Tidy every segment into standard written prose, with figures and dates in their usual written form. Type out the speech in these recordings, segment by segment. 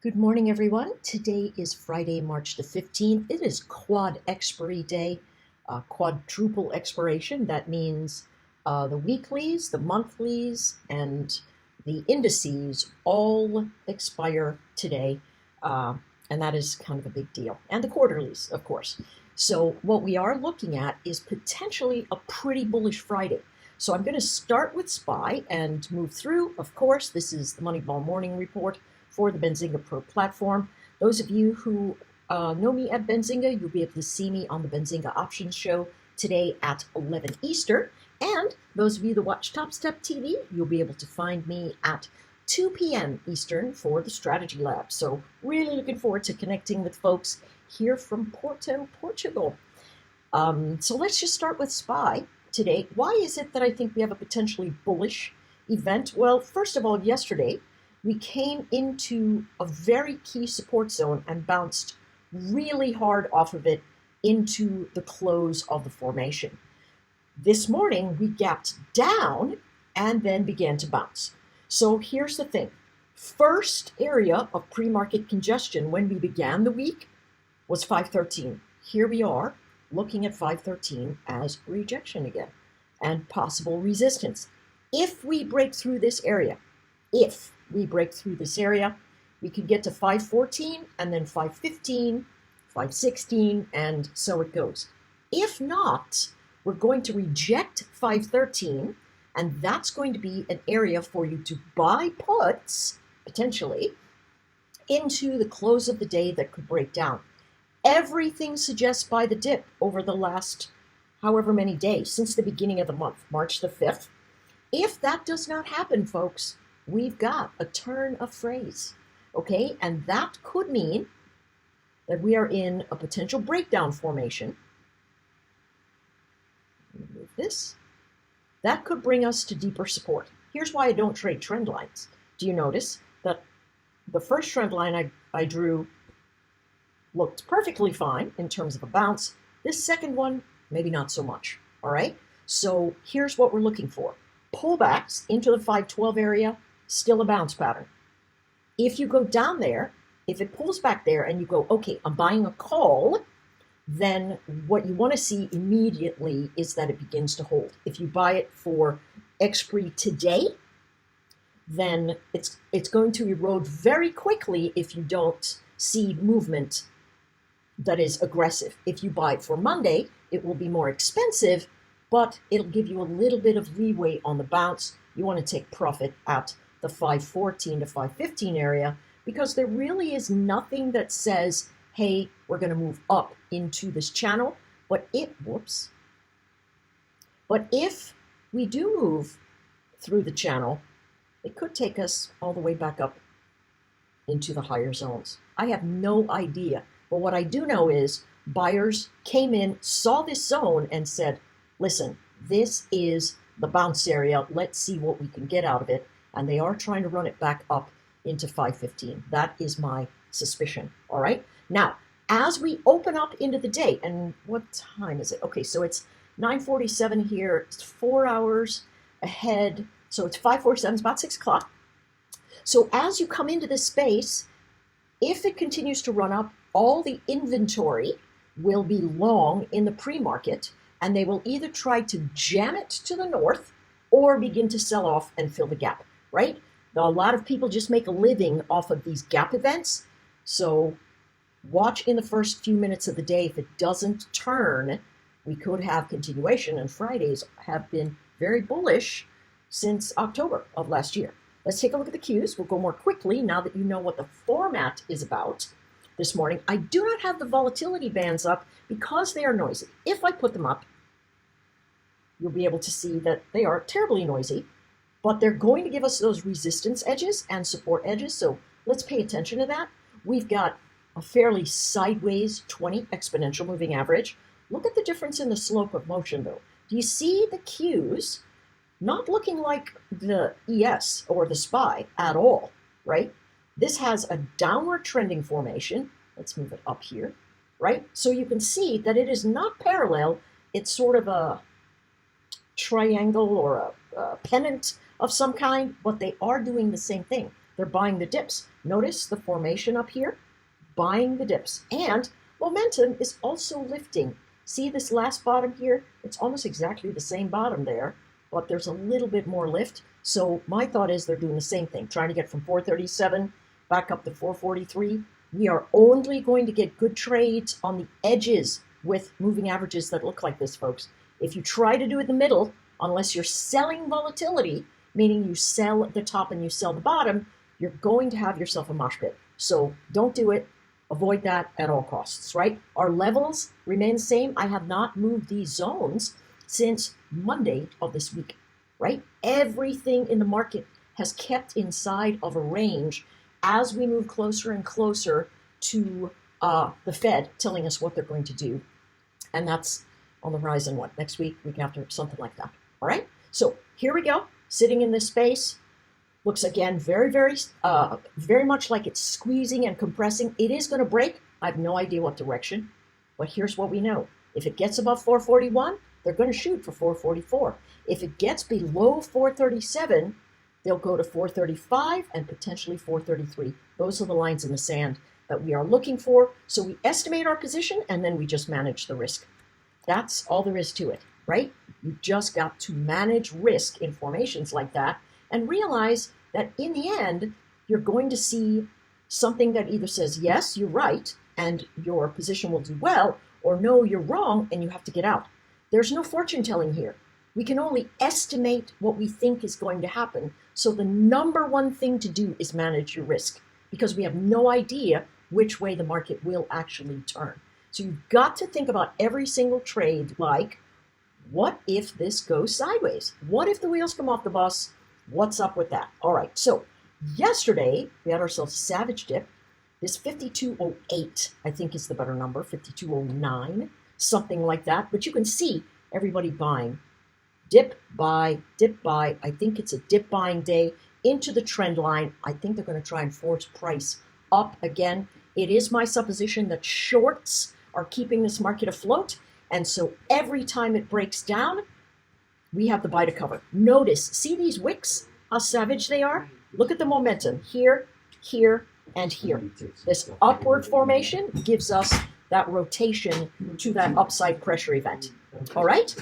Good morning, everyone. Today is Friday, March the 15th. It is quad expiry day, quadruple expiration. That means the weeklies, the monthlies, and the indices all expire today. And that is kind of a big deal. And the quarterlies, of course. So what we are looking at is potentially a pretty bullish Friday. So I'm going to start with SPY and move through. Of course, this is the Moneyball Morning Report for the Benzinga Pro platform. Those of you who know me at Benzinga, you'll be able to see me on the Benzinga Options Show today at 11 Eastern. And those of you that watch Topstep TV, you'll be able to find me at 2 p.m. Eastern for the Strategy Lab. So really looking forward to connecting with folks here from Porto, Portugal. So let's just start with SPY today. Why is it that I think we have a potentially bullish event? Well, first of all, yesterday, we came into a very key support zone and bounced really hard off of it into the close of the formation. This morning, we gapped down and then began to bounce. So here's the thing. First area of pre-market congestion when we began the week was 513. Here we are looking at 513 as rejection again and possible resistance. If we break through this area, we could get to 514 and then 515, 516, and so it goes. If not, we're going to reject 513, and that's going to be an area for you to buy puts, potentially, into the close of the day that could break down. Everything suggests buy the dip over the last however many days, since the beginning of the month, March the 5th. If that does not happen, folks, we've got a turn of phrase, okay? And that could mean that we are in a potential breakdown formation. Move this. That could bring us to deeper support. Here's why I don't trade trend lines. Do you notice that the first trend line I drew looked perfectly fine in terms of a bounce? This second one, maybe not so much, all right? So here's what we're looking for. Pullbacks into the 512 area, still a bounce pattern. If you go down there, if it pulls back there and you go, okay, I'm buying a call, then what you want to see immediately is that it begins to hold. If you buy it for expiry today, then it's going to erode very quickly if you don't see movement that is aggressive. If you buy it for Monday, it will be more expensive, but it'll give you a little bit of leeway on the bounce. You want to take profit at the 514 to 515 area because there really is nothing that says, hey, we're going to move up into this channel. But if we do move through the channel, it could take us all the way back up into the higher zones. I have no idea. But what I do know is buyers came in, saw this zone, and said, listen, this is the bounce area. Let's see what we can get out of it. And they are trying to run it back up into 515. That is my suspicion. All right. Now, as we open up into the day, and what time is it? Okay, so it's 9:47 here. It's 4 hours ahead. So it's 5:47. It's about 6 o'clock. So as you come into this space, if it continues to run up, all the inventory will be long in the pre-market, and they will either try to jam it to the north or begin to sell off and fill the gap, right? Now, a lot of people just make a living off of these gap events. So watch in the first few minutes of the day. If it doesn't turn, we could have continuation, and Fridays have been very bullish since October of last year. Let's take a look at the cues. We'll go more quickly now that you know what the format is about. This morning, I do not have the volatility bands up because they are noisy. If I put them up, you'll be able to see that they are terribly noisy, but they're going to give us those resistance edges and support edges. So let's pay attention to that. We've got a fairly sideways 20 exponential moving average. Look at the difference in the slope of motion, though. Do you see the cues not looking like the ES or the SPY at all, right? This has a downward trending formation. Let's move it up here, right? So you can see that it is not parallel. It's sort of a triangle or a pennant of some kind, but they are doing the same thing. They're buying the dips. Notice the formation up here, buying the dips. And momentum is also lifting. See this last bottom here? It's almost exactly the same bottom there, but there's a little bit more lift. So my thought is they're doing the same thing, trying to get from 437 back up to 443. We are only going to get good trades on the edges with moving averages that look like this, folks. If you try to do it in the middle, unless you're selling volatility, meaning you sell the top and you sell the bottom, you're going to have yourself a mosh pit. So don't do it. Avoid that at all costs, right? Our levels remain the same. I have not moved these zones since Monday of this week, right? Everything in the market has kept inside of a range as we move closer and closer to the Fed telling us what they're going to do. And that's on the horizon, what, next week, week after, something like that. All right? So here we go, sitting in this space. Looks again very, very much like it's squeezing and compressing. It is going to break. I have no idea what direction, but here's what we know. If it gets above 441, they're going to shoot for 444. If it gets below 437, they'll go to 435 and potentially 433. Those are the lines in the sand that we are looking for. So we estimate our position and then we just manage the risk. That's all there is to it, right? You just got to manage risk in formations like that and realize that in the end, you're going to see something that either says, yes, you're right, and your position will do well, or no, you're wrong, and you have to get out. There's no fortune telling here. We can only estimate what we think is going to happen. So the number one thing to do is manage your risk, because we have no idea which way the market will actually turn. So you've got to think about every single trade like, what if this goes sideways? What if the wheels come off the bus? What's up with that? All right, so yesterday we had ourselves a savage dip. This 5208, I think, is the better number, 5209, something like that. But you can see everybody buying. Dip, buy, dip, buy. I think it's a dip buying day into the trend line. I think they're going to try and force price up again. It is my supposition that shorts are keeping this market afloat. And so every time it breaks down, we have the buy to cover. Notice, see these wicks, how savage they are? Look at the momentum here, here, and here. This upward formation gives us that rotation to that upside pressure event. All right?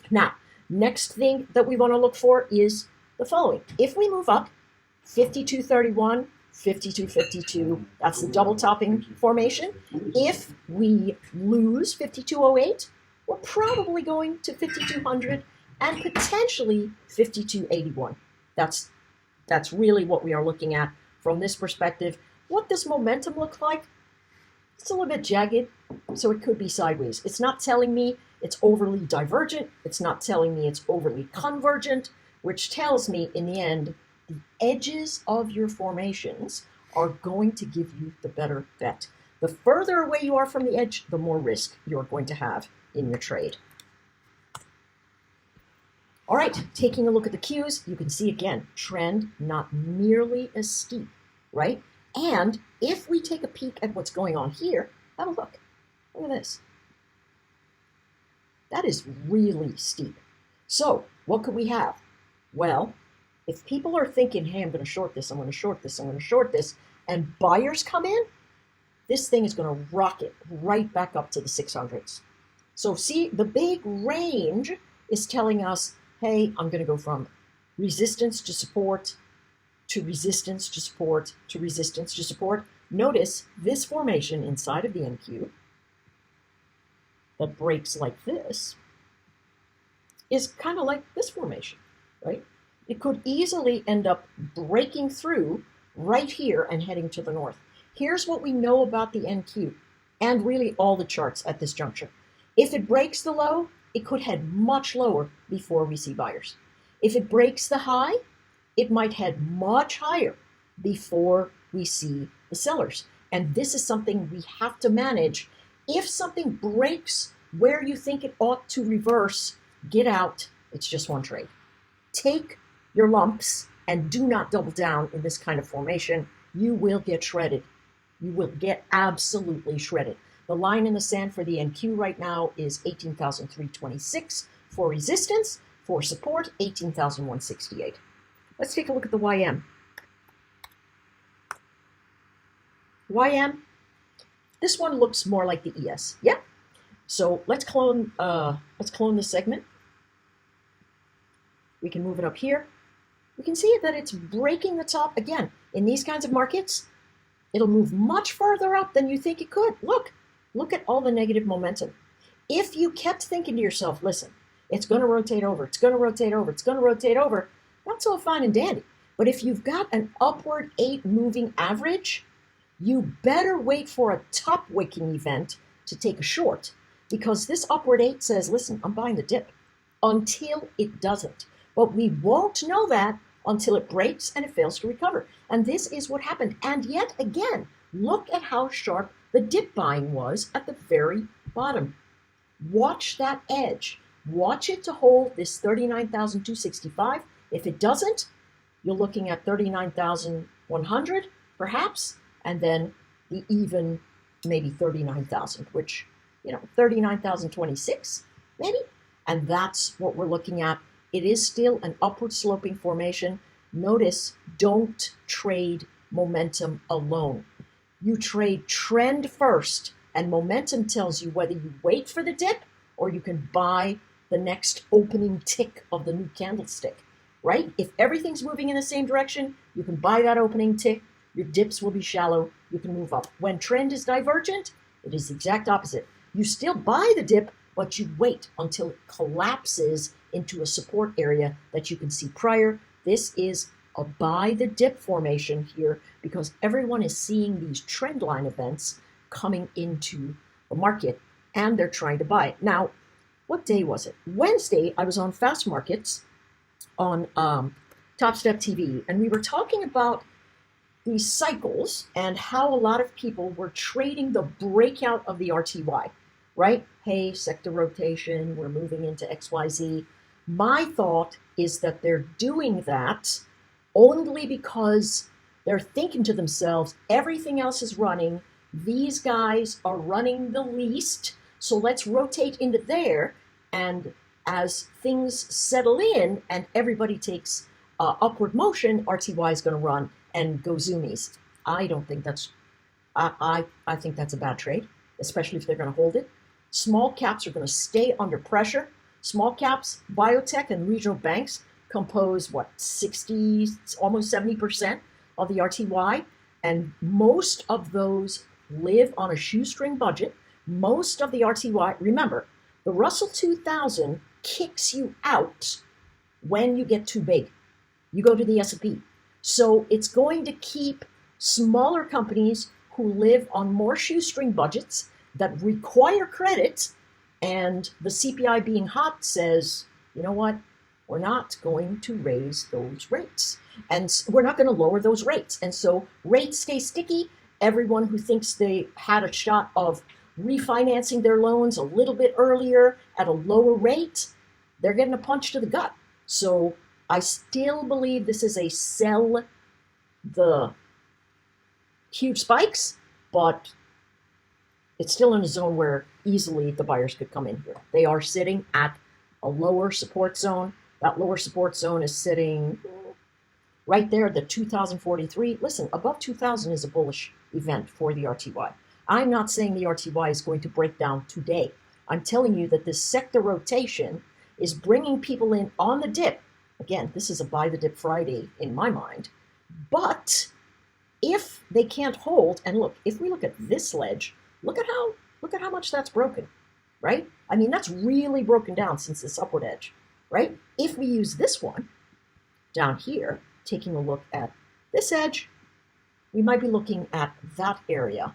Now, next thing that we want to look for is the following. If we move up, 5231, 5252, that's the double topping formation. If we lose 5208, we're probably going to 5200 and potentially 5281. That's really what we are looking at from this perspective. What does momentum look like? It's a little bit jagged, so it could be sideways. It's not telling me it's overly divergent. It's not telling me it's overly convergent, which tells me in the end, the edges of your formations are going to give you the better bet. The further away you are from the edge, the more risk you're going to have in your trade. All right, taking a look at the cues, you can see again, trend not nearly as steep, right? And if we take a peek at what's going on here, have a look. Look at this. That is really steep. So what could we have? Well, if people are thinking, hey, I'm going to short this, I'm going to short this, I'm going to short this, and buyers come in, this thing is going to rocket right back up to the 600s. So see, the big range is telling us, hey, I'm going to go from resistance to support, to resistance to support, to resistance to support. Notice this formation inside of the NQ that breaks like this is kind of like this formation, right? It could easily end up breaking through right here and heading to the north. Here's what we know about the NQ and really all the charts at this juncture. If it breaks the low, it could head much lower before we see buyers. If it breaks the high, it might head much higher before we see the sellers. And this is something we have to manage. If something breaks where you think it ought to reverse, get out. It's just one trade. Take your lumps and do not double down in this kind of formation. You will get shredded. You will get absolutely shredded. The line in the sand for the NQ right now is 18,326 for resistance. For support, 18,168. Let's take a look at the YM. YM, this one looks more like the ES. Yeah. So let's clone this segment. We can move it up here. We can see that it's breaking the top again. In these kinds of markets, it'll move much further up than you think it could. Look at all the negative momentum. If you kept thinking to yourself, listen, it's going to rotate over, it's going to rotate over, it's going to rotate over, that's all fine and dandy. But if you've got an upward 8 moving average, you better wait for a top wicking event to take a short, because this upward 8 says, listen, I'm buying the dip until it doesn't. But we won't know that until it breaks and it fails to recover. And this is what happened. And yet again, look at how sharp the dip buying was at the very bottom. Watch that edge. Watch it to hold this 39,265. If it doesn't, you're looking at 39,100 perhaps, and then the even maybe 39,000, which, 39,026 maybe. And that's what we're looking at. It is still an upward sloping formation. Notice, don't trade momentum alone. You trade trend first, and momentum tells you whether you wait for the dip or you can buy the next opening tick of the new candlestick, right? If everything's moving in the same direction, you can buy that opening tick. Your dips will be shallow. You can move up. When trend is divergent, it is the exact opposite. You still buy the dip, but you wait until it collapses into a support area that you can see prior. This is a buy the dip formation here because everyone is seeing these trend line events coming into the market and they're trying to buy it. Now, what day was it? Wednesday, I was on Fast Markets on Topstep TV, and we were talking about these cycles and how a lot of people were trading the breakout of the RTY, right? Hey, sector rotation, we're moving into XYZ. My thought is that they're doing that only because they're thinking to themselves, everything else is running. These guys are running the least, so let's rotate into there. And as things settle in and everybody takes upward motion, RTY is going to run and go zoomies. I don't think that's, I think that's a bad trade, especially if they're going to hold it. Small caps are going to stay under pressure. Small caps, biotech, and regional banks compose, 60, almost 70% of the RTY. And most of those live on a shoestring budget. Most of the RTY, remember, the Russell 2000 kicks you out when you get too big. You go to the S&P. So it's going to keep smaller companies who live on more shoestring budgets that require credit, and the CPI being hot says, you know what, we're not going to raise those rates. And we're not going to lower those rates. And so rates stay sticky. Everyone who thinks they had a shot of refinancing their loans a little bit earlier at a lower rate, they're getting a punch to the gut. So I still believe this is a sell the huge spikes, but it's still in a zone where easily the buyers could come in here. They are sitting at a lower support zone. That lower support zone is sitting right there, the 2043. Listen, above 2000 is a bullish event for the RTY. I'm not saying the RTY is going to break down today. I'm telling you that this sector rotation is bringing people in on the dip. Again, this is a buy the dip Friday in my mind. But if they can't hold, and look, if we look at this ledge, look at how much that's broken, right? I mean, that's really broken down since this upward edge, right? If we use this one down here, taking a look at this edge, we might be looking at that area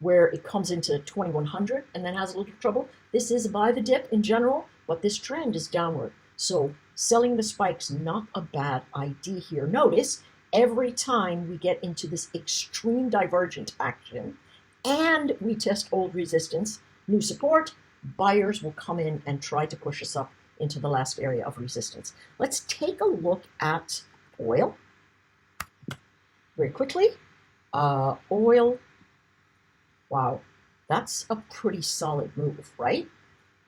where it comes into 2100 and then has a little trouble. This is a buy the dip in general, but this trend is downward. So selling the spike's not a bad idea here. Notice every time we get into this extreme divergent action and we test old resistance, new support, buyers will come in and try to push us up into the last area of resistance. Let's take a look at oil very quickly. Oil, wow, that's a pretty solid move, right?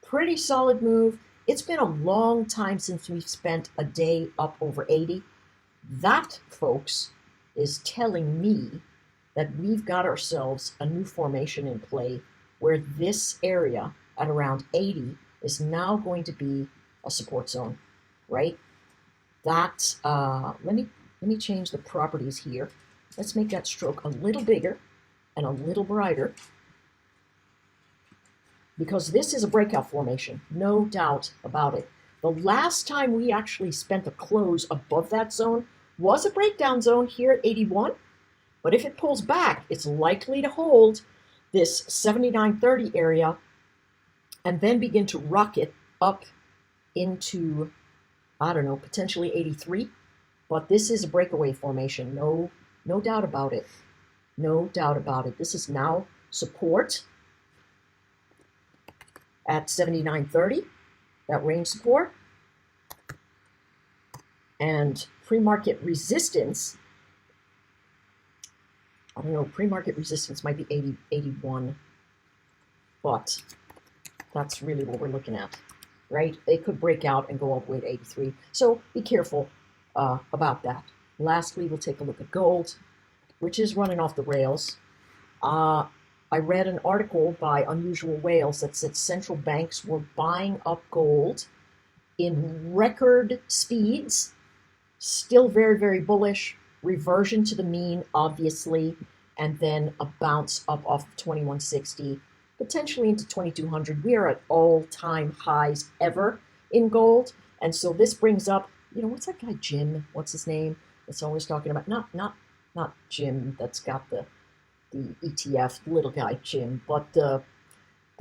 Pretty solid move. It's been a long time since we've spent a day up over 80. That, folks, is telling me that we've got ourselves a new formation in play where this area at around 80 is now going to be a support zone, right? That, let me change the properties here. Let's make that stroke a little bigger and a little brighter, because this is a breakout formation, no doubt about it. The last time we actually spent a close above that zone was a breakdown zone here at 81, but if it pulls back, it's likely to hold this 79.30 area and then begin to rocket up into, I don't know, potentially 83. But this is a breakaway formation, no doubt about it. No doubt about it. This is now support at 79.30, that range support. And pre-market resistance, I don't know, pre-market resistance might be 80, 81, but that's really what we're looking at, right? It could break out and go all the way to 83. So be careful about that. Lastly, we'll take a look at gold, which is running off the rails. I read an article by Unusual Whales that said central banks were buying up gold in record speeds. Still very, very bullish. Reversion to the mean, obviously, and then a bounce up off of 2160, potentially into 2200. We are at all-time highs ever in gold, and so this brings up, you know, what's that guy Jim? What's his name? That's always talking about not Jim. That's got the ETF, little guy Jim, but the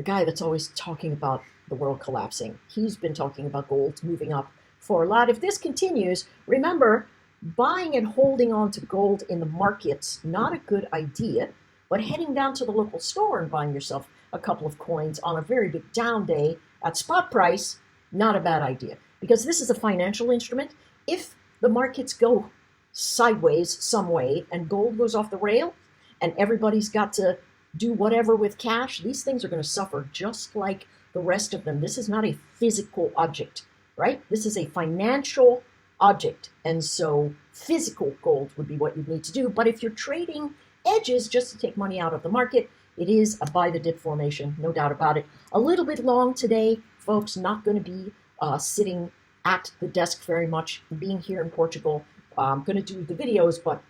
guy that's always talking about the world collapsing. He's been talking about gold moving up for a lot. If this continues, remember, buying and holding on to gold in the markets, not a good idea, but heading down to the local store and buying yourself a couple of coins on a very big down day at spot price, not a bad idea. Because this is a financial instrument. If the markets go sideways some way and gold goes off the rail and everybody's got to do whatever with cash, these things are going to suffer just like the rest of them. This is not a physical object, right? This is a financial object. And so physical gold would be what you need to do. But if you're trading edges just to take money out of the market, it is a buy the dip formation, no doubt about it. A little bit long today, folks. Not going to be sitting at the desk very much. Being here in Portugal, I'm going to do the videos, but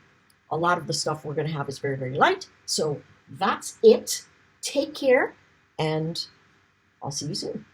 a lot of the stuff we're going to have is very, very light. So that's it. Take care, and I'll see you soon.